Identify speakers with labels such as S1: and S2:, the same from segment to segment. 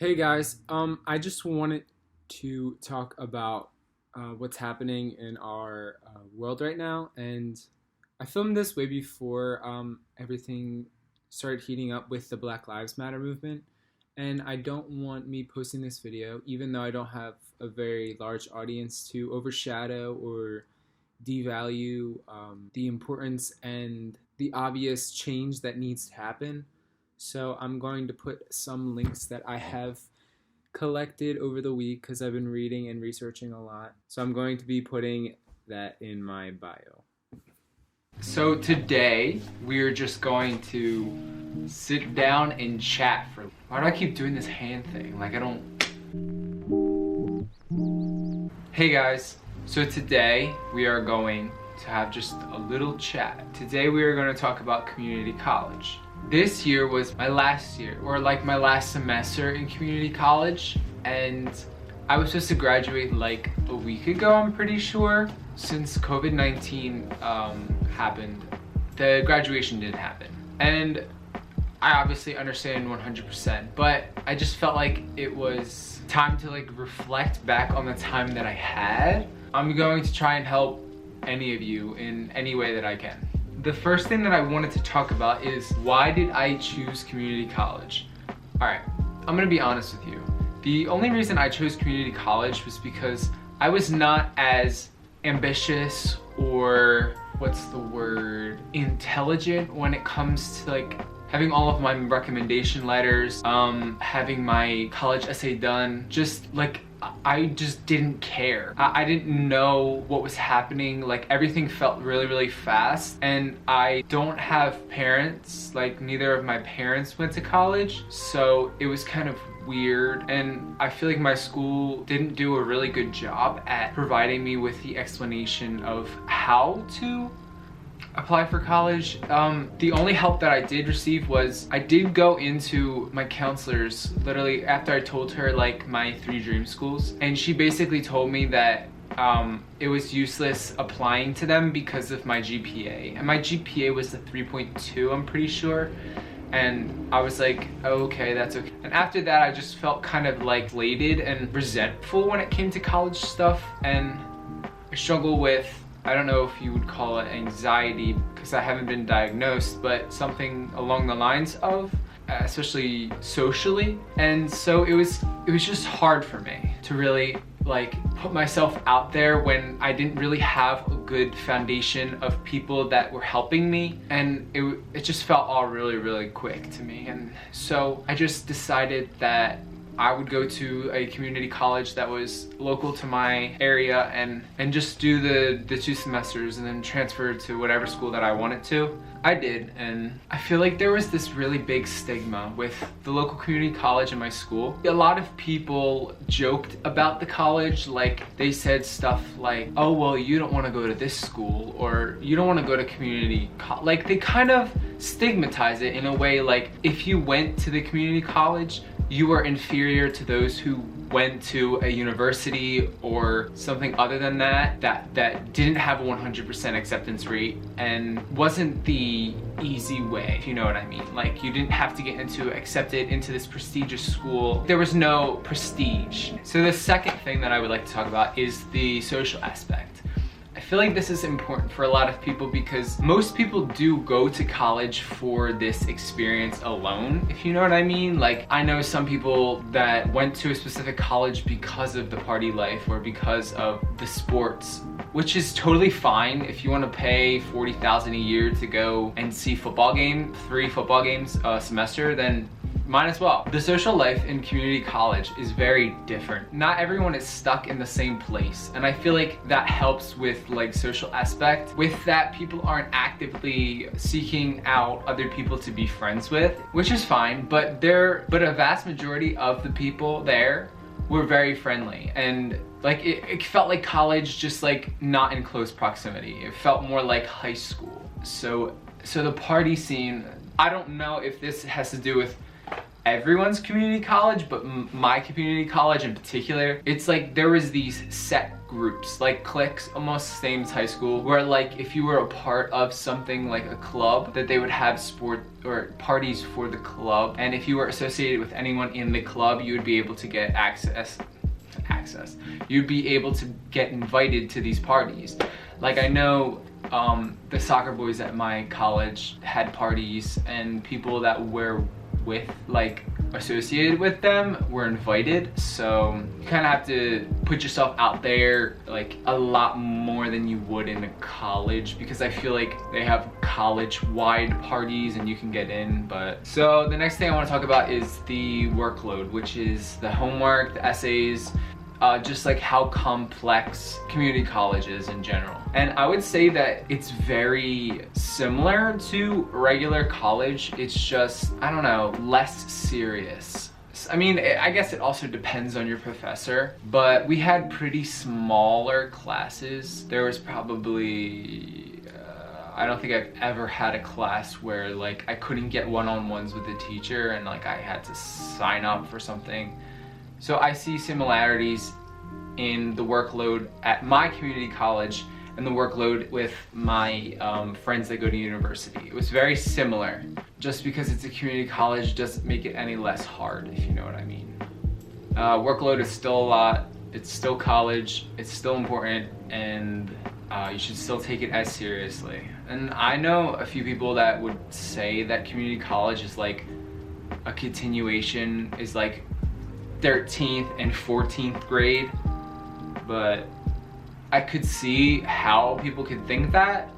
S1: Hey guys, I just wanted to talk about what's happening in our world right now, and I filmed this way before everything started heating up with the Black Lives Matter movement, and I don't want me posting this video, even though I don't have a very large audience, to overshadow or devalue the importance and the obvious change that needs to happen. So I'm going to put some links that I have collected over the week because I've been reading and researching a lot. So I'm going to be putting that in my bio. So today we're just going to sit down and chat for. Why do I keep doing this hand thing? Like I don't. Hey guys, so today we are going to have just a little chat. Today we are going to talk about community college. This year was my last year, or like my last semester in community college, and I was supposed to graduate like a week ago, I'm pretty sure. Since COVID-19 happened, the graduation didn't happen. And I obviously understand 100%, but I just felt like it was time to like reflect back on the time that I had. I'm going to try and help any of you in any way that I can. The first thing that I wanted to talk about is, why did I choose community college? Alright, I'm gonna be honest with you. The only reason I chose community college was because I was not as ambitious or, what's the word, intelligent when it comes to like having all of my recommendation letters, having my college essay done. Just like, I just didn't care. I didn't know what was happening. Like everything felt really fast, and I don't have parents. Like neither of my parents went to college, so it was kind of weird, and I feel like my school didn't do a really good job at providing me with the explanation of how to apply for college. The only help that I did receive was I did go into my counselor's literally after I told her like my 3 dream schools, and she basically told me that it was useless applying to them because of my GPA, and my GPA was a 3.2, I'm pretty sure. And I was like, oh, okay, that's okay. And after that, I just felt kind of like elated and resentful when it came to college stuff, and I struggle with, I don't know if you would call it anxiety because I haven't been diagnosed, but something along the lines of, especially socially. And so it was just hard for me to really like put myself out there when I didn't really have a good foundation of people that were helping me, and it just felt all really quick to me. And so I just decided that I would go to a community college that was local to my area and just do the 2 semesters and then transfer to whatever school that I wanted to. I did, and I feel like there was this really big stigma with the local community college in my school. A lot of people joked about the college, like they said stuff like, oh well, you don't want to go to this school, or you don't want to go to community college. Like they kind of stigmatize it in a way, like if you went to the community college, you were inferior to those who went to a university or something other than that didn't have a 100% acceptance rate and wasn't the easy way, if you know what I mean. Like you didn't have to get accepted into this prestigious school. There was no prestige. So the second thing that I would like to talk about is the social aspect. I feel like this is important for a lot of people because most people do go to college for this experience alone, if you know what I mean. Like I know some people that went to a specific college because of the party life or because of the sports, which is totally fine. If you want to pay $40,000 a year to go and see 3 football games a semester, then might as well. The social life in community college is very different. Not everyone is stuck in the same place, and I feel like that helps with like social aspect. With that, people aren't actively seeking out other people to be friends with, which is fine, but a vast majority of the people there were very friendly, and like it felt like college, just like not in close proximity. It felt more like high school. So the party scene, I don't know if this has to do with everyone's community college, but my community college in particular, it's like there was these set groups, like cliques, almost same as high school, where like if you were a part of something like a club, that they would have sport or parties for the club, and if you were associated with anyone in the club, you would be able to get access. You'd be able to get invited to these parties. Like I know the soccer boys at my college had parties, and people that were with like associated with them were invited, so you kind of have to put yourself out there like a lot more than you would in a college, because I feel like they have college-wide parties and you can get in. But so the next thing I want to talk about is the workload, which is the homework, the essays, just like how complex community college is in general. And I would say that it's very similar to regular college. It's just, I don't know, less serious. I mean, I guess it also depends on your professor, but we had pretty smaller classes. There was probably, I don't think I've ever had a class where like I couldn't get one-on-ones with the teacher and like I had to sign up for something. So I see similarities in the workload at my community college and the workload with my friends that go to university. It was very similar. Just because it's a community college doesn't make it any less hard, if you know what I mean. Workload is still a lot. It's still college. It's still important, and you should still take it as seriously. And I know a few people that would say that community college is like a continuation, is like 13th and 14th grade, but I could see how people could think that,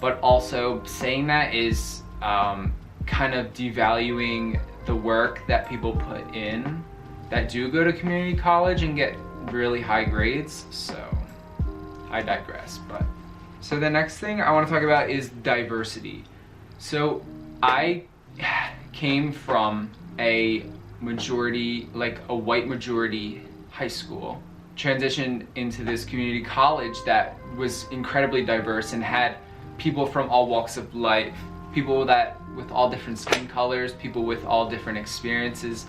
S1: but also saying that is kind of devaluing the work that people put in that do go to community college and get really high grades. So I digress. But so the next thing I want to talk about is diversity. So I came from a majority, like a white majority high school, transitioned into this community college that was incredibly diverse and had people from all walks of life, people that with all different skin colors, people with all different experiences,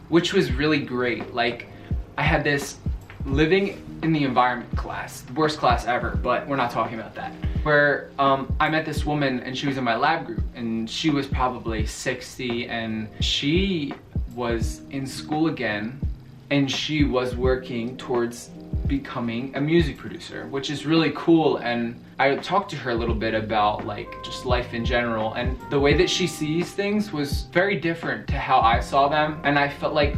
S1: which was really great. Like I had this living in the environment class, the worst class ever, but we're not talking about that, where I met this woman and she was in my lab group, and she was probably 60, and she was in school again, and she was working towards becoming a music producer, which is really cool. And I talked to her a little bit about like just life in general, and the way that she sees things was very different to how I saw them. And I felt like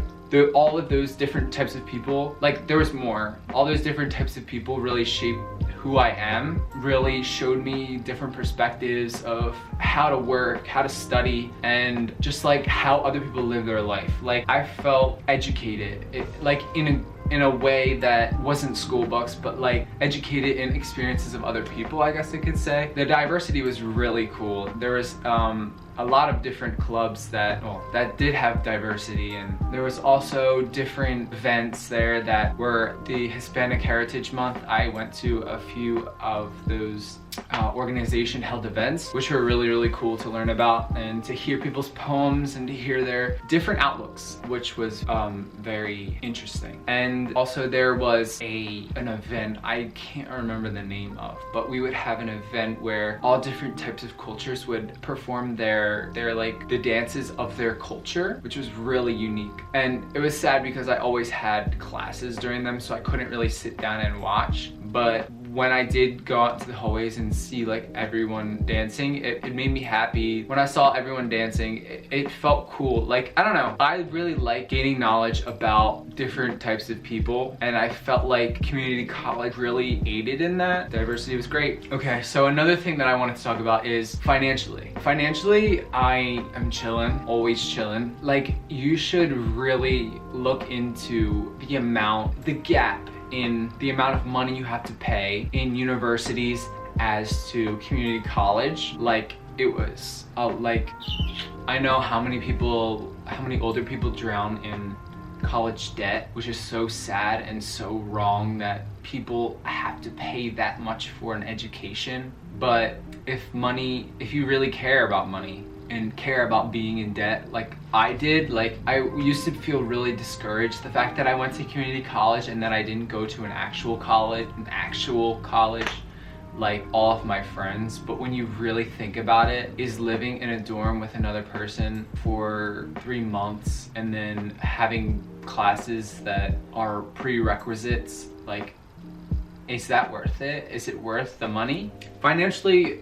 S1: all of those different types of people, like there was more, all those different types of people really shaped who I am, really showed me different perspectives of how to work, how to study, and just like how other people live their life. Like I felt educated, like in a way that wasn't school books, but like educated in experiences of other people, I guess I could say. The diversity was really cool. There was a lot of different clubs that did have diversity, and there was also different events there that were the Hispanic Heritage Month. I went to a few of those organization held events, which were really, really cool to learn about and to hear people's poems and to hear their different outlooks, which was very interesting. And also there was an event I can't remember the name of, but we would have an event where all different types of cultures would perform their like the dances of their culture, which was really unique. And it was sad because I always had classes during them, so I couldn't really sit down and watch. But when I did go out to the hallways and see like everyone dancing, it made me happy. When I saw everyone dancing, it felt cool. Like, I don't know, I really like gaining knowledge about different types of people, and I felt like community college really aided in that. Diversity was great. Okay, so another thing that I wanted to talk about is financially. Financially, I am chillin', always chillin'. Like, you should really look into the gap in the amount of money you have to pay in universities as to community college. Like, it was like, I know how many older people drown in college debt, which is so sad and so wrong that people have to pay that much for an education. But if you really care about money, and care about being in debt like I did. Like, I used to feel really discouraged. The fact that I went to community college and that I didn't go to an actual college, like all of my friends. But when you really think about it, is living in a dorm with another person for 3 months and then having classes that are prerequisites, like, is that worth it? Is it worth the money? Financially,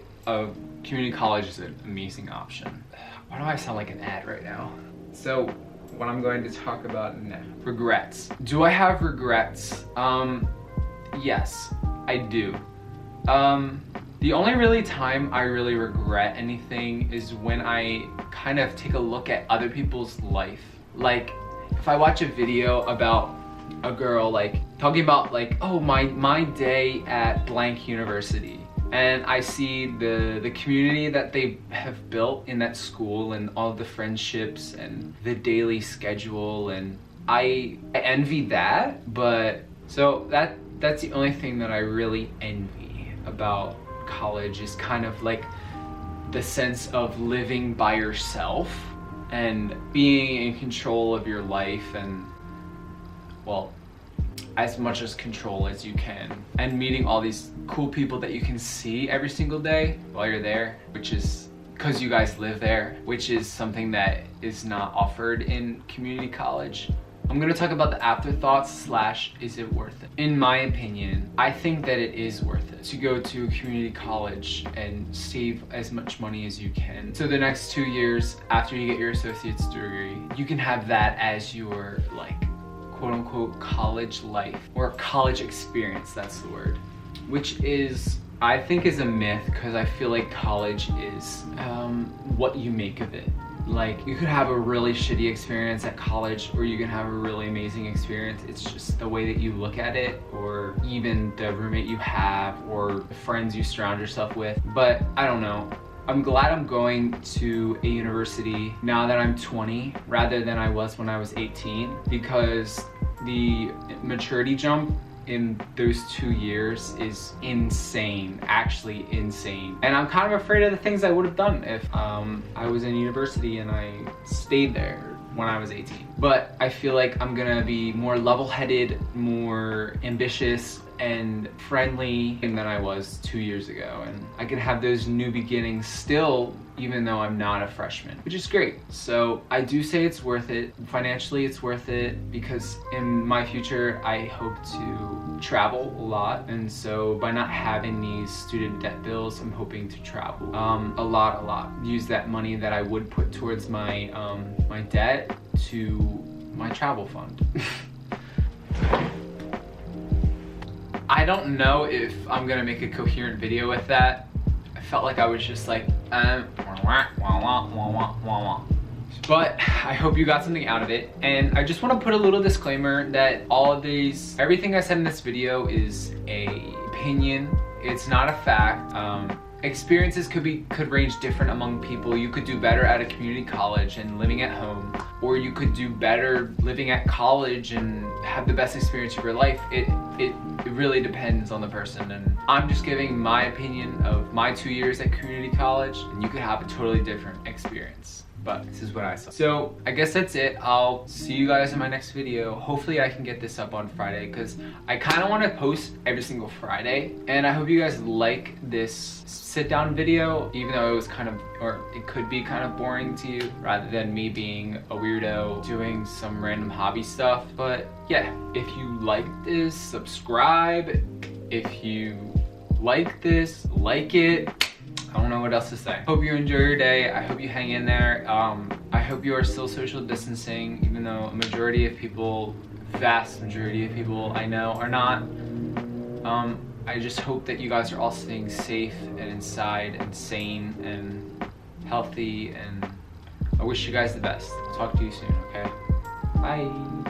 S1: community college is an amazing option. Why do I sound like an ad right now? So, what I'm going to talk about now. Regrets. Do I have regrets? Yes, I do. The only really time I really regret anything is when I kind of take a look at other people's life. Like, if I watch a video about a girl, like, talking about, like, oh, my day at blank university, and I see the community that they have built in that school and all the friendships and the daily schedule, and I envy that. But so that's the only thing that I really envy about college, is kind of like the sense of living by yourself and being in control of your life, and, well, as much as control as you can, and meeting all these cool people that you can see every single day while you're there, which is because you guys live there, which is something that is not offered in community college. I'm gonna talk about the afterthoughts / is it worth it? In my opinion, I think that it is worth it to go to community college and save as much money as you can. So the next 2 years after you get your associate's degree, you can have that as your, like, quote unquote college life, or college experience, that's the word. Which is, I think, is a myth, because I feel like college is what you make of it. Like, you could have a really shitty experience at college, or you can have a really amazing experience. It's just the way that you look at it, or even the roommate you have, or the friends you surround yourself with. But I don't know. I'm glad I'm going to a university now that I'm 20 rather than I was when I was 18, because the maturity jump in those 2 years is insane, actually insane. And I'm kind of afraid of the things I would have done if I was in university and I stayed there when I was 18. But I feel like I'm gonna be more level-headed, more ambitious, and friendly than I was 2 years ago. And I can have those new beginnings still, even though I'm not a freshman, which is great. So I do say it's worth it. Financially, it's worth it, because in my future, I hope to travel a lot. And so by not having these student debt bills, I'm hoping to travel a lot. Use that money that I would put towards my, my debt to my travel fund. I don't know if I'm gonna make a coherent video with that. I felt like I was just like, but I hope you got something out of it. And I just want to put a little disclaimer that all of these, everything I said in this video is a opinion. It's not a fact. Experiences could range different among people. You could do better at a community college and living at home, or you could do better living at college and have the best experience of your life. It really depends on the person, and I'm just giving my opinion of my 2 years at community college, and you could have a totally different experience. But this is what I saw. So I guess that's it. I'll see you guys in my next video. Hopefully I can get this up on Friday, because I kind of want to post every single Friday. And I hope you guys like this sit down video, even though it was kind of, or it could be kind of boring to you, rather than me being a weirdo doing some random hobby stuff. But yeah, if you like this, subscribe. If you like this, like it. I don't know what else to say. Hope you enjoy your day. I hope you hang in there. I hope you are still social distancing, even though a majority of people, vast majority of people I know are not. I just hope that you guys are all staying safe and inside and sane and healthy, and I wish you guys the best. Talk to you soon, okay? Bye.